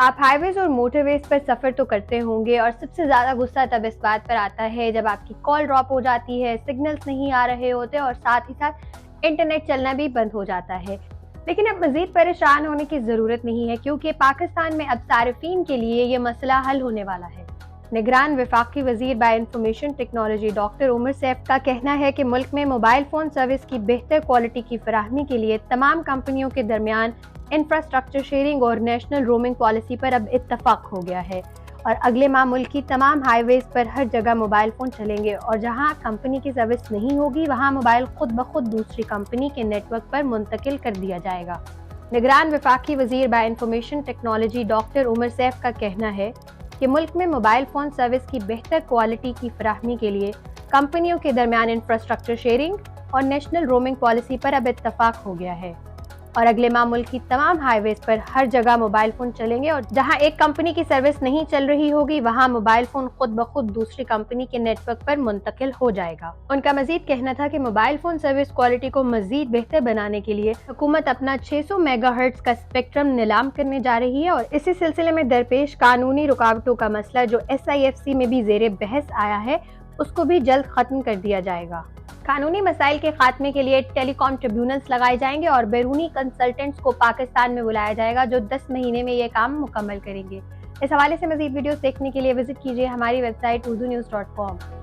آپ ہائی ویز اور موٹر ویز پر سفر تو کرتے ہوں گے اور سب سے زیادہ غصہ تب اس بات پر آتا ہے جب آپ کی کال ڈراپ ہو جاتی ہے، سگنلز نہیں آ رہے ہوتے اور ساتھ ہی ساتھ انٹرنیٹ چلنا بھی بند ہو جاتا ہے۔ لیکن اب مزید پریشان ہونے کی ضرورت نہیں ہے کیونکہ پاکستان میں اب صارفین کے لیے یہ مسئلہ حل ہونے والا ہے۔ نگران وفاقی وزیر بائے انفارمیشن ٹیکنالوجی ڈاکٹر عمر سیف کا کہنا ہے کہ ملک میں موبائل فون سروس کی بہتر کوالٹی کی فراہمی کے لیے تمام کمپنیوں کے درمیان انفراسٹرکچر شیئرنگ اور نیشنل رومنگ پالیسی پر اب اتفاق ہو گیا ہے اور اگلے ماہ ملک کی تمام ہائی ویز پر ہر جگہ موبائل فون چلیں گے اور جہاں کمپنی کی سروس نہیں ہوگی وہاں موبائل خود بخود دوسری کمپنی کے نیٹ ورک پر منتقل کر دیا جائے گا۔ نگران وفاقی وزیر بائے انفارمیشن ٹیکنالوجی ڈاکٹر عمر سیف کا کہنا ہے کہ ملک میں موبائل فون سروس کی بہتر کوالٹی کی فراہمی کے لیے کمپنیوں کے درمیان انفراسٹرکچر شیئرنگ اور نیشنل رومنگ پالیسی پر اب اتفاق ہو گیا ہے اور اگلے ماہ ملک کی تمام ہائی ویز پر ہر جگہ موبائل فون چلیں گے اور جہاں ایک کمپنی کی سروس نہیں چل رہی ہوگی وہاں موبائل فون خود بخود دوسری کمپنی کے نیٹ ورک پر منتقل ہو جائے گا۔ ان کا مزید کہنا تھا کہ موبائل فون سروس کوالٹی کو مزید بہتر بنانے کے لیے حکومت اپنا 600 میگا ہرٹز کا اسپیکٹرم نیلام کرنے جا رہی ہے اور اسی سلسلے میں درپیش قانونی رکاوٹوں کا مسئلہ جو SIFC میں بھی زیر بحث آیا ہے اس کو بھی جلد ختم کر دیا جائے گا۔ قانونی مسائل کے خاتمے کے لیے ٹیلی کام ٹریبیونلز لگائے جائیں گے اور بیرونی کنسلٹنٹس کو پاکستان میں بلایا جائے گا جو 10 مہینے میں یہ کام مکمل کریں گے۔ اس حوالے سے مزید ویڈیوز دیکھنے کے لیے وزٹ کیجیے ہماری ویب سائٹ urdunews.com۔